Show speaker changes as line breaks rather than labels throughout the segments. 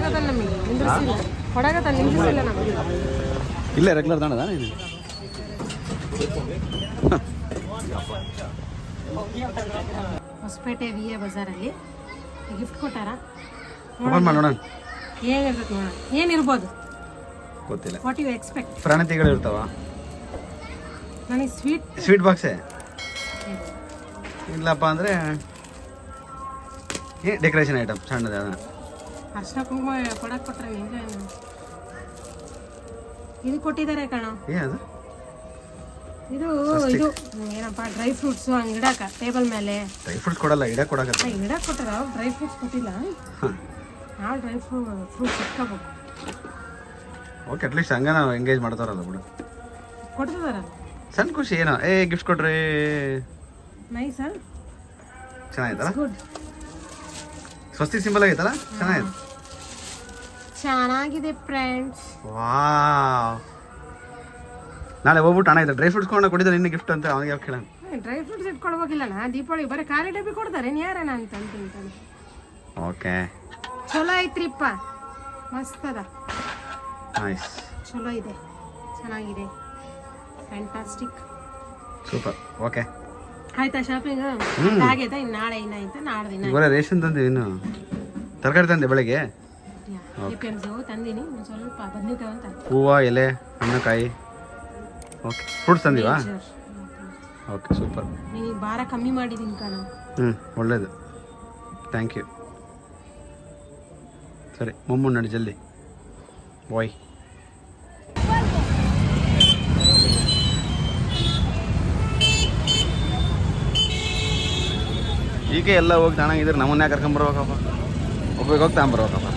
ಕೊಡಗದಲ್ಲ ನಮಗೆ ನಿಂದ್ರಿಸಿಲ್ಲ. ಕೊಡಗದ ನಿಂದ್ರಿಸಿಲ್ಲ ನಮಗೆ.
ಇಲ್ಲೇ ರೆಗ್ಯುಲರ್ ತಾಣದ ಇದು.
ಹೊಸಪೇಟೆ ವಿ ಎ ಬಜಾರಲ್ಲಿ ಗಿಫ್ಟ್ ಕೊಟ್ಟಾರ.
ಓಪನ್ ಮಾಡೋಣ.
ಏನಿರ್ತದೆ ನೋಡೋಣ. ಏನಿರ್ಬೋದು
ಗೊತ್ತಿಲ್ಲ.
What you expect?
ಪ್ರಾಣಿತಿಗಳು ಇರ್ತಾವ.
ನನಗೆ
ಸ್ವೀಟ್ ಬಾಕ್ಸೇ ಇಲ್ಲಪ್ಪ ಅಂದರೆ ಡೆಕೋರೇಷನ್ ಐಟಮ್ ಸಣ್ಣದ.
ಅರ್ಶಿನ ಕುಂಕುಮ ಕೊಡಕ್ಕೆ ಕೊಟ್ರೆ ಹಿಂಗೆ ಇದು ಕೊಟ್ಟಿದ್ದಾರೆ ಕಣ.
ಏನದು?
ಇದು ಇದು ಏನಪ್ಪ ಡ್ರೈ ಫ್ರೂಟ್ಸು ಹಂಗೆ ಇಡಾಕ ಟೇಬಲ್ ಮೇಲೆ.
ಡ್ರೈ ಫ್ರೂಟ್ಸ್ ಕೊಡಲ್ಲ, ಇಡಕ್ಕೆ ಕೊಡಕತ್ತ.
ಇಡಕ್ಕೆ ಕೊಟ್ಟಾರ. ಅವ್ರು ಡ್ರೈ ಫ್ರೂಟ್ಸ್ ಕೊಟ್ಟಿಲ್ಲ. ನಾವು ಡ್ರೈ ಫ್ರೂಟ್ಸ್ ಇಟ್ಕೋಬೇಕು.
ಓಕೆ, ಅಟ್ಲೀಸ್ಟ್ ಹಂಗ ನಾವು ಎಂಗೇಜ್ ಮಾಡ್ತಾರಲ್ಲ ಬಿಡು.
ಕೊಡ್ತಿದಾರ
ಸಣ್ಣ ಖುಷಿ. ಏನೋ ಗಿಫ್ಟ್ ಕೊಡ್ರಿ.
ನೈಸ್.
ಚೆನ್ನಾಗಿತ್ತಲ್ಲ?
ಗುಡ್.
ಸ್ವಸ್ತಿ ಸಿಂಬಲ್ ಆಗೈತಲ್ಲ?
ಚೆನ್ನಾಗಿದೆ ಫ್ರೆಂಡ್ಸ್.
ವಾವ್. ನಾಳೆ ಹೋಗ್ಬಿಟ್ಟು ಹಣ ಇದೆ ಡ್ರೈ ಫ್ರೂಟ್ಸ್ ಕೊಂಡು ಕೊಟ್ಟಿದ್ದಾರೆ ನಿನ್ನ ಗಿಫ್ಟ್ ಅಂತ ಅವನಿಗೆ ಯಾವ ಕೇಳೋಣ.
ಡ್ರೈ ಫ್ರೂಟ್ಸ್ ಇಟ್ಕೊಳ್ಬೇಕಿಲ್ಲ ನಾ ದೀಪಾವಳಿ ಬರೀ ಖಾಲಿ ಡಬ್ಬಿ ಕೊಡ್ತಾರೆ. ಯಾರನ ಅಂತ ಅಂತಾನೆ.
ಓಕೆ,
ಚಲೋ ಐತ್ರಿಪ್ಪ, ಮಸ್ತ್ ಅದ.
ನೈಸ್,
ಚಲೋ ಇದೆ, ಚೆನ್ನಾಗಿದೆ, ಫ್ಯಾಂಟಾಸ್ಟಿಕ್,
ಸೂಪರ್. ಓಕೆ,
ಆಯ್ತಾ ಶಾಪಿಂಗ್? ಆಗೈತಾ? ಇನ್ನು ನಾಳೆ ಇನ್ನಾಯ್ತಾ? ನಾಳೆ
ಇವಾಗ ರೇಷನ್ ತಂದೆ. ಇನ್ನು ತರಕಾರಿ ತಂದೆ ಬೆಳಗ್ಗೆ.
ತಂದೀನಿ ಸ್ವಲ್ಪ ಬದ್ನಿಕಾಯಿ ಅಂತ.
ಹೂವು, ಎಲೆ, ಹಣ್ಣುಕಾಯಿ. ಓಕೆ, ಫ್ರೂಟ್ಸ್ ತಂದಿವಾ? Okay, super.
ನೀನು ಭಾರ ಕಮ್ಮಿ ಮಾಡಿದ್ದೀನಿ ಕಣ.
ಒಳ್ಳೇದು, ಥ್ಯಾಂಕ್ ಯು. ಸರಿ, ಮೊಮ್ಮು ನಡಿ ಜಲ್ದಿ ಬಾಯ್. ಈಗ ಎಲ್ಲ ಹೋಗಿ ತಾಣಂಗಿದ್ರೆ ನಮ್ಮನ್ನೇ ಕರ್ಕೊಂಬರ್ಬೇಕಪ್ಪ. ಒಬ್ಬರಿಗೆ ಹೋಗಿ ತಗೊಂಬರ್ಬೇಕಪ್ಪ.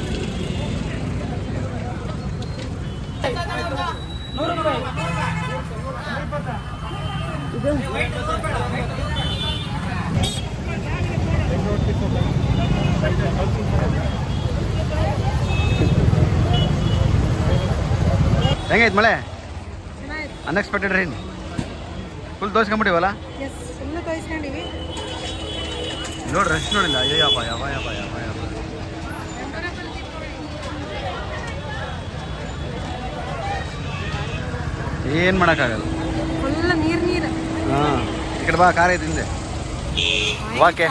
ಹೆಂಗೈತೆ ಮಳೆ? Unexpected rain. ಫುಲ್ ತೋರಿಸ್ಕೊಂಬಿಟ್ಟಿವಲ್ಲ?
ಫುಲ್ ತೋರಿಸ್ಕೊಂಡಿವಿ.
ನೋಡಿ ರಶ್ ನೋಡಿಲ್ಲ. ಅಯ್ಯಪ್ಪ, ಯಪ್ಪ ಯಪ್ಪ ಯಪ್ಪ ಯಪ್ಪ. ಏನು ಮಾಡೋಕ್ಕಾಗಲ್ಲ.
ಫುಲ್ ನೀರು.
ಹಾಂ, ಈ ಕಡೆ ಬಾ, ಕಾರ್ ಐತೆ ಹಿಂದೆ. ಓಕೆ,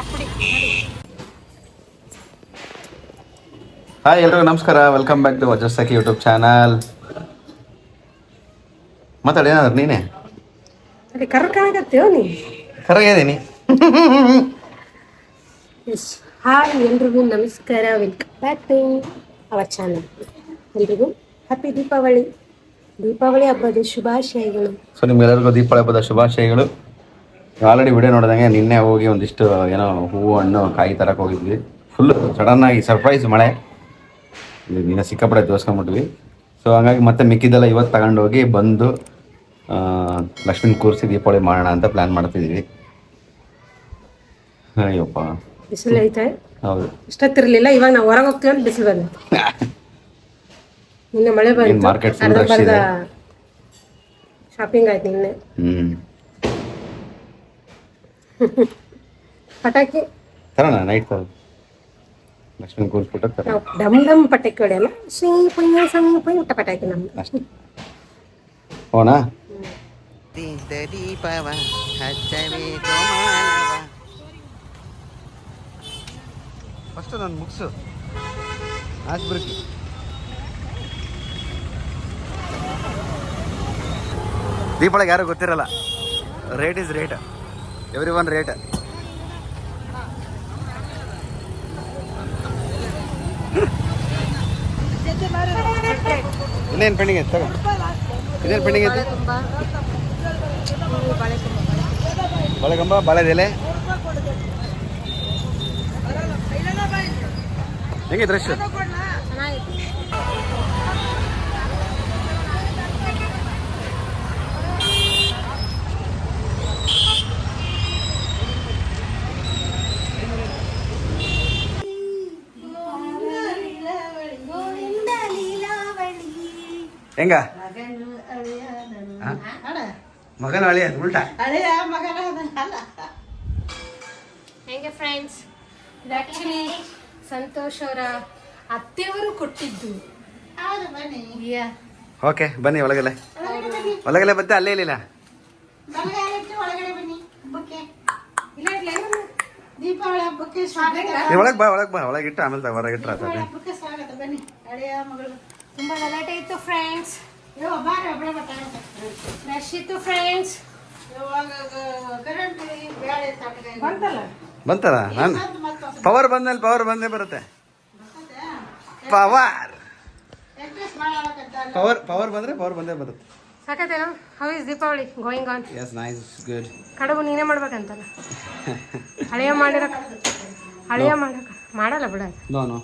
ಹಾಯ್ ಎಲ್ರಿಗೂ ನಮಸ್ಕಾರ. ವೆಲ್ಕಮ್ ಬ್ಯಾಕ್ ಟು ವಜಸ್ಸಕಿ ಯೂಟ್ಯೂಬ್ ಚಾನಲ್. ಮಾತಾಡಿ ಏನಾದ್ರು ನೀನೇ.
ಕರ್ಕಾಗತ್ತೇವ ನೀ?
ಕರಗಿದ್ದೀನಿ.
ಹಾಯ್ ಎಲ್ರಿಗೂ ನಮಸ್ಕಾರ. Welcome back to our channel. ಎಲ್ರಿಗೂ ಹ್ಯಾಪಿ ದೀಪಾವಳಿ. ದೀಪಾವಳಿ ಹಬ್ಬದ ಶುಭಾಶಯಗಳು.
ಸೊ ನಿಮ್ಗೆಲ್ಲರಿಗೂ ದೀಪಾವಳಿ ಹಬ್ಬದ ಶುಭಾಶಯಗಳು. ಆಲ್ರೆಡಿ ವಿಡಿಯೋ ನೋಡಿದಂಗೆ ನಿನ್ನೆ ಹೋಗಿ ಒಂದಿಷ್ಟು ಏನೋ ಹೂವು ಹಣ್ಣು ಕಾಯಿ ತರಕ್ಕೆ ಹೋಗಿದ್ವಿ. ಫುಲ್ ಸಡನ್ನಾಗಿ ಸರ್ಪ್ರೈಸ್ ಮಳೆ. ದಿನ ಸಿಕ್ಕಾಪಡೆ ತೋರಿಸ್ಕೊಂಬಿಟ್ವಿ. ಸೊ ಹಂಗಾಗಿ ಮತ್ತೆ ಮಿಕ್ಕಿದ್ದೆಲ್ಲ ಇವತ್ತು ತಗೊಂಡೋಗಿ ಬಂದು ಲಕ್ಷ್ಮೀನ ಕೂರಿಸಿ ದೀಪಾವಳಿ ಮಾಡೋಣ ಅಂತ ಪ್ಲ್ಯಾನ್ ಮಾಡ್ತಿದ್ದೀವಿ. ಅಯ್ಯಪ್ಪ,
ಬಿಸಿಲು ಐತೆ.
ಹೌದು,
ಇಷ್ಟೊತ್ತಿರಲಿಲ್ಲ. ಇವಾಗ ನಾವು ಹೊರಗೆ ಹೋಗ್ತೀವಿ ಅಂತ ಬಿಸಿಲು ಬಂದ. ನಿನ್ನೆ ಮಳೆ ಬಂತು.
ಮಾರ್ಕೆಟ್ ಫುಲ್ ರಶ್ ಇದೆ.
ಶಾಪಿಂಗ್ ಆಯ್ತು ನಿನ್ನೆ. ಪಟಾಕಿ
ತರೋಣ ನೈಟ್ ಲಕ್ಷ್ಮೀನ ಕೂರಿಸ್ಬಿಟ್ಟು
ನಾವು ಡಮ್ ಡಮ್ ಪಟಾಕಿ ಹೊಡೆಯಲ್ಲ. ಪುಯ್ ಊಟ ಪಟಾಕಿ ನಮ್ದು
ಅಷ್ಟೇ. ಹೋನಾ?
ದೀಪವ ಹಚ್ಚಬೇಕು
ಫಸ್ಟು ನಾನು ಮುಗಿಸು ಹಾಸ್ಬಿಡ್ಕಿ. ದೀಪಾವಳಿಗೆ ಯಾರು ಗೊತ್ತಿರಲ್ಲ. Rate is rate, every one rate. ಇನ್ನೇನು ಪೆಂಡಿಂಗ್ ಐತೆ ತಗೋ. ಇದೇನು ಪೆಂಡಿಂಗ್ ಐತೆ? ಬಾಳೆಗಂಬ, ಬಾಳೆದೆಲೆ. ಹೆಂಗೈತೆ ರಶ್? ಹೆಂಗ ಮಗನ ಅಳಿಯ ಉಲ್ಟಾ
ಹೆಂಗೆ ಫ್ರೆಂಡ್ಸ್? ಇದು ಆ್ಯಕ್ಚುಲಿ ಸಂತೋಷ್ ಅವರ ಅತ್ತೆಯವರು ಕೊಟ್ಟಿದ್ದು.
ಹೌದು ಬನ್ನಿ.
ಓಕೆ ಬನ್ನಿ ಒಳಗಡೆ ಒಳಗಡೆ ಬತ್ತೆ ಅಲ್ಲೇ ಇಲ್ಲ
ಬಲಗಾಲ ಇಟ್ಟು ಒಳಗಡೆ ಬನ್ನಿ ಹಬ್ಬಕ್ಕೆ.
ಇಲ್ಲ ಇಲ್ಲ
ದೀಪಾವಳಿ ಹಬ್ಬಕ್ಕೆ ಸ್ವಾಗತ.
ನೀ ಒಳಗೆ ಬಾ ಒಳಗಿಟ್ಟು ಆಮೇಲೆ ಹೊರಗಿಟ್ರೆ
ದೀಪಾವಳಿ ಹಬ್ಬಕ್ಕೆ ಸ್ವಾಗತ ಬನ್ನಿ. ಹಳೆಯ ಮಗಳು
ತುಂಬಾ ಗಲಾಟೆ ಇತ್ತು ಫ್ರೆಂಡ್ಸ್.
ಬಾರಿ ಒಬ್ಬಳೆ ಬರ್ತಾರೆ.
ರಶ್ ಇತ್ತು ಫ್ರೆಂಡ್ಸ್.
ಇವಾಗ ಕರೆಂಟ್ ಬೇಳೆ ತಟ್ಟೆ
ಬಂತಲ್ಲ
ಬಂತಲ್ಲ ನಾನು ಪವರ್ ಬಂದ್ಮೇಲೆ ಪವರ್ ಬಂದೇ ಬರುತ್ತೆ. ಪವರ್ ಪವರ್ ಬಂದ್ರೆ ಪವರ್ ಬಂದೇ ಬರುತ್ತೆ.
ಸಾಕತ್ತೇನೋ. How is Deepavali going on?
Yes nice good.
ಕಡುಬು ನೀನೇ ಮಾಡ್ಬೇಕಂತಲ್ಲ. ಹಳೆಯ ಮಾಡಕ ಮಾಡಲ್ಲ ಬಿಡ.
ನೋ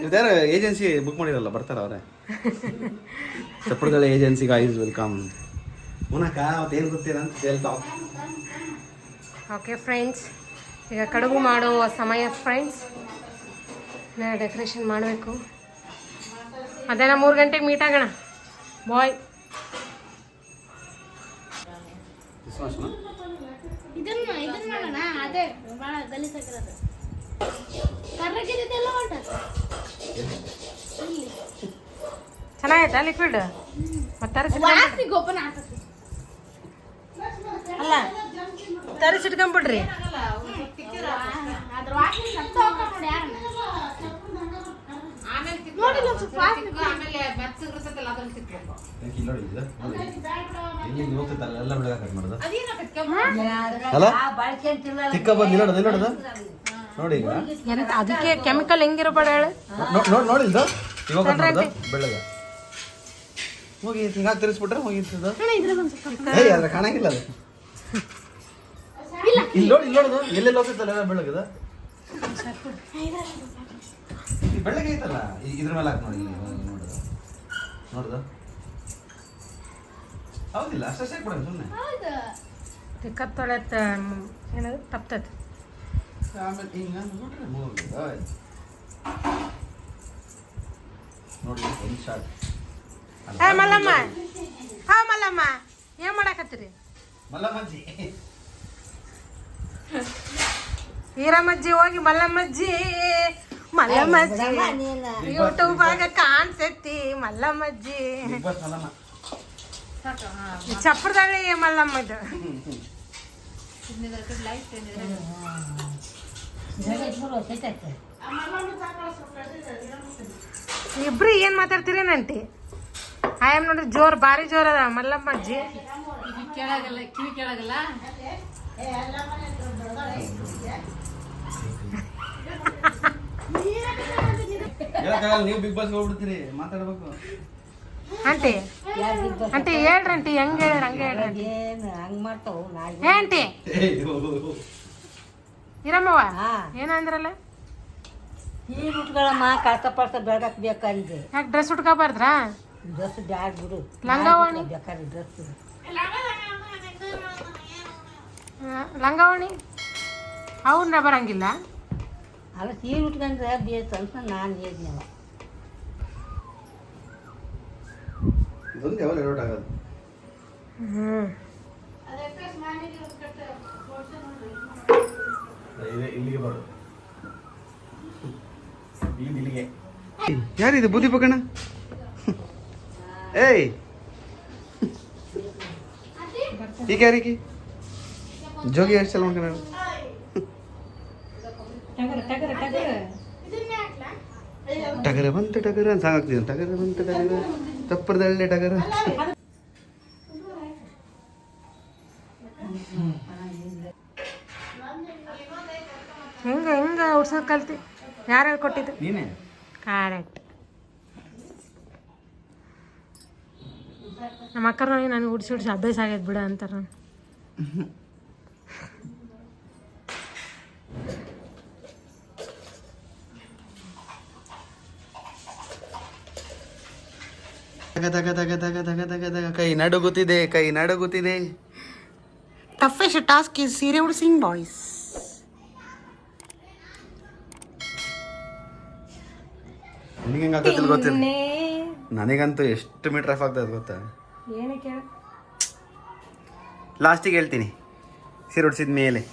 ಇದಾರ ಏಜೆನ್ಸಿ ಬುಕ್ ಮಾಡಿರಲ್ಲ ಬರ್ತಾರ ಅವರೇ. ಸಪ್ರದಳ್ಳಿ ಏಜೆನ್ಸಿ ಗೈಸ್ ವೆಲ್ಕಮ್. ಮುನಕ ಅವತ್ತೇನು ಗೊತ್ತಿಲ್ಲ ಅಂತ ಹೇಳ್ತಾವ.
ಓಕೆ ಫ್ರೆಂಡ್ಸ್, ಈಗ ಕಡುಬು ಮಾಡುವ ಸಮಯ ಫ್ರೆಂಡ್ಸ್. ಡೆಕೋರೇಷನ್ ಮಾಡಬೇಕು. ಮಧ್ಯಾಹ್ನ 3 ಗಂಟೆಗೆ ಮೀಟ್ ಆಗೋಣ ಬಾಯ್.
ಇದನ್ನ ಮಾಡೋಣ. ಅದೇ ಭಾಳ ಗಲೀಜಾಗಿರೋದು. ಕರ್ರಗಿದ್ದೆಲ್ಲ ಹೊಂಟದ.
ಚೆನ್ನಾಗೈತಾ ಲಿಕ್ವಿಡ್? ಮತ್ತೆ
ವಾಸಿ ಗೋಪನ ಆಗ್ತದೆ.
ಅಲ್ಲ ತರಿಸಿಟ್ಕೊಂಡ್ಬಿಡ್ರಿ.
ಅದ್ರ ವಾಸನೆ ಸತ್ತ ಹೋಗ್ತಾವ ನೋಡಿ ಯಾರನ್ನ. ನೋಡಿ ಒಂದು ಸ್ವಲ್ಪ ವಾಸನೆ ಆಮೇಲೆ ಬೆಚ್ಚಗಿರ್ತದಲ್ಲ ಅದನ್ನ ತಿಕ್ಬೇಕು.
ನೋಡಿ
ಅದಕ್ಕೆ ಕೆಮಿಕಲ್ ಹೆಂಗಿರಬೇಡ ಹೇಳು.
ನೋಡಿಲ್ದ ಇವಾಗ ಬೆಳ್ಳಗ ಹೋಗಿ ಹಿಂಗಾಗಿ ತಿರ್ಸ್ಬಿಟ್ರೆ ಹೋಗಿರ್ತದ. ಅದ್ರ ಕಾಣಂಗಿಲ್ಲ ಅದು. ಇಲ್ಲಿ ನೋಡೋದು ಎಲ್ಲೆಲ್ಲಿ ಹೋಗ್ತೈತಲ್ಲ ಬೆಳ್ಳಗದ ಬೆಳ್ಳಗೆ ಐತಲ್ಲ ಇದ್ರ ಮೇಲೆ ಹಾಕಿ ನೋಡಿ. ನೋಡ್ದ ಹೌದಿಲ್ಲ ಅಷ್ಟೇ ಬಿಡ ಸುಮ್ಮನೆ
ತಿಕ್ಕತ್ ತೊಳೆತ ಏನದು ತಪ್ತತ್.
ಆಮೇಲೆ ಹಿಂಗ ನೋಡ್ರಿ ನೋಡಿ ಒಂದು ಶಾಟ್.
ಮಲ್ಲಮ್ಮ ಮಲ್ಲಮ್ಮ ಏನ್ ಮಾಡಾಕತ್ತೀರಿ?
ಮಲ್ಲಮ್ಮಜ್ಜಿ
ಈರಮ್ಮಜ್ಜಿ ಹೋಗಿ ಮಲ್ಲಮ್ಮಜ್ಜಿ ಯೂಟ್ಯೂಬ್ ಆಗ ಕಾಣ್ಸೈತಿ ಮಲ್ಲಮ್ಮಜ್ಜಿ. ಚಪ್ರದಳ್ಳಿ ಮಲ್ಲಮ್ಮ ಇದು. ಇಬ್ರು ಏನ್ ಮಾತಾಡ್ತೀರೇನಂಟಿ? ಆಯಮ್ ನೋಡ್ರಿ ಜೋರ್ ಭಾರಿ ಜೋರ್ ಅದ ಮಲ್ಲಮ್ಮಜ್ಜಿ.
ಕಿವಿ ಕೇಳಾಗಲ್ಲ.
ನೀವು ಬಿಗ್ ಬಾಸ್ ಹೋಗ್ಬಿಡ್ತೀರಿ ಮಾತಾಡ್ಬೇಕು.
ಆಂಟಿ ಹೇಳ್ರಂಟಿ ಹೆಂಗ್ ಹೇಳ್ರಿ ಹಂಗ ಹೇಳ್ರಿ.
ಹಂಗ್ ಮಾಡ್ತಾವ
ಆಂಟಿ ಇರಮ್ಮವ್ವ ಏನಂದ್ರಲ್ಲ?
ಈ ಉಟ್ಗಳಮ್ಮ ಕಳ್ಸ ಪಳ್ಸ ಬೆಳಗಕ್ ಬೇಕಾಗಿದೆ.
ಯಾಕೆ ಡ್ರೆಸ್ ಉಟ್ಕೋಬಾರ್ದ್ರಾ?
ಡ್ರೆಸ್ ಬ್ಯಾಡ್ ಬಿಡು.
ಲಂಗಾವಣಿ
ಬೇಕಾದ್ರೆ ಡ್ರೆಸ್
ಲಂಗಾವಣಿ ಅವ್ರನ್ನ ಬರಂಗಿಲ್ಲ.
ಅಲ್ಲ ಸೀರೆ ಉಟ್ಕೊಂಡ್ರೆ ಬೇಕು ಅಂತ ನಾನು ಹೇಳಿದ್ನವ.
ಇದೊಂದು ಯಾವಾಗ ಲೇಔಟ್ ಆಗೋದು. ಇಲ್ಲಿಗೆ ಬರೋದು ಇಲ್ಲಿಗೆ. ಯಾರಿದು ಬುದ್ಧಿ ಪಕಣ? ಏಯ್ ಈಗ ಯಾರಿಗೆ ಜೋಗಿ ಎಷ್ಟು ಸಲ ಮಾಡ್ಕೊಂಡು ಟಗರ ಬಂತು ಟಗರ ಅಂತ ಸಾಕಾಗ್ತಿದೆ. ಟಗರ ಬಂತು ಟಗರ ತಪ್ಪರದಳ್ಳೆ ಟಗರ.
ಹೆಂಗ ಉಡ್ಸೋದ್ ಕಲ್ತಿ? ಯಾರು ಹೇಳ್ಕೊಟ್ಟಿದ್ದು?
ನೀನೇ
ಕರೆಕ್ಟ್. ನಮ್ಮ ಅಕ್ಕರು ನನಗೆ ಉಡ್ಸಿ ಅಭ್ಯಾಸ ಆಗೈತೆ ಬಿಡ ಅಂತಾರ.
ಕೈ ನಡುಗುತ್ತಿದೆ ಕೈ ನಡುಗುತ್ತಿದೆ.
ಟಫೆಸ್ಟ್ ಟಾಸ್ಕ್ ಇಸ್ ಸೀರೆ ಉಡ್ಸಿಂಗ್ ಬಾಯ್ಸ್.
ನಿನಗೆ ಹೆಂಗೆ ಆಗ್ತದೆ ಗೊತ್ತಿಲ್ಲ. ನನಗಂತೂ ಎಷ್ಟು ಮೀಟರ್ ರಫ್ ಆಗ್ತದೆ ಗೊತ್ತಾ?
ಏನಕ್ಕೆ ಹೇಳ?
ಲಾಸ್ಟಿಗೆ ಹೇಳ್ತೀನಿ ಸೀರೆ ಉಡ್ಸಿದ ಮೇಲೆ.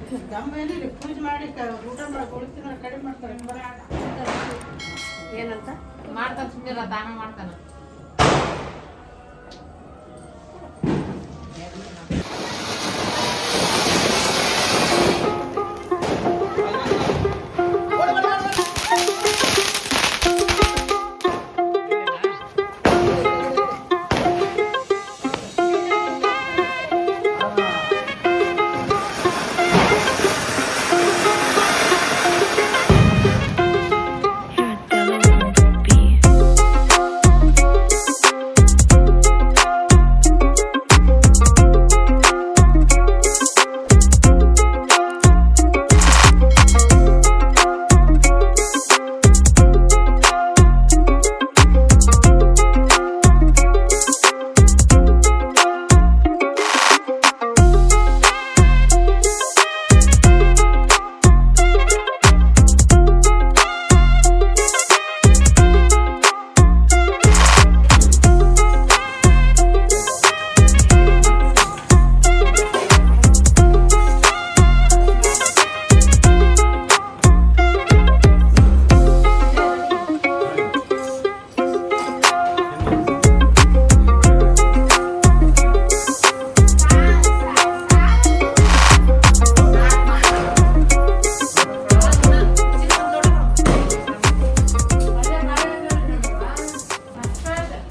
ಪೂಜೆ ಮಾಡಿ ಊಟ ಮಾಡಿ ಕೊಡ್ತೀನಿ ಕಡಿಮೆ ಮಾಡ್ತಾರೆ
ಏನಂತ
ಮಾಡ್ತಾನೆ ಸುಮ್ಮನೆ ದಾನ ಮಾಡ್ತಾನೆ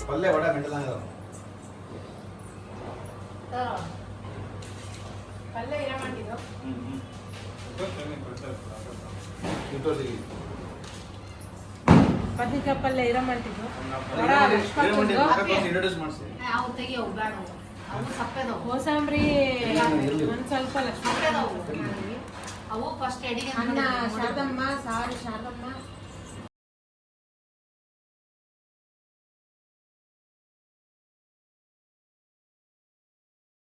ಪಲ್ಯ ವಡೆ ಮೆಂಟಲ್
ಪಲ್ಯ ಏನ ಮಾಡಿದ್ದು
ಬದ್ನಿಕಾಯಿ ಪಲ್ಯ ಇರ ಮಾಡ್ತಿದ್ದು
ಇಂಟ್ರೊಡ್ಯೂಸ್ ಮಾಡಿಸಿ
ಅವು ತೆಗಿಯವು ಬೇಡ ಅವು ಸಪ್ಪೆದವು
ಕೋಸಂಬರಿ ಒಂದು ಸ್ವಲ್ಪ
ಸಪ್ಪೆದವು ಅವು ಫಸ್ಟ್ ಅಡಿಗೆ
ಅನ್ನ ಶಾರದಮ್ಮ ಸಾರು ಶಾರದಮ್ಮ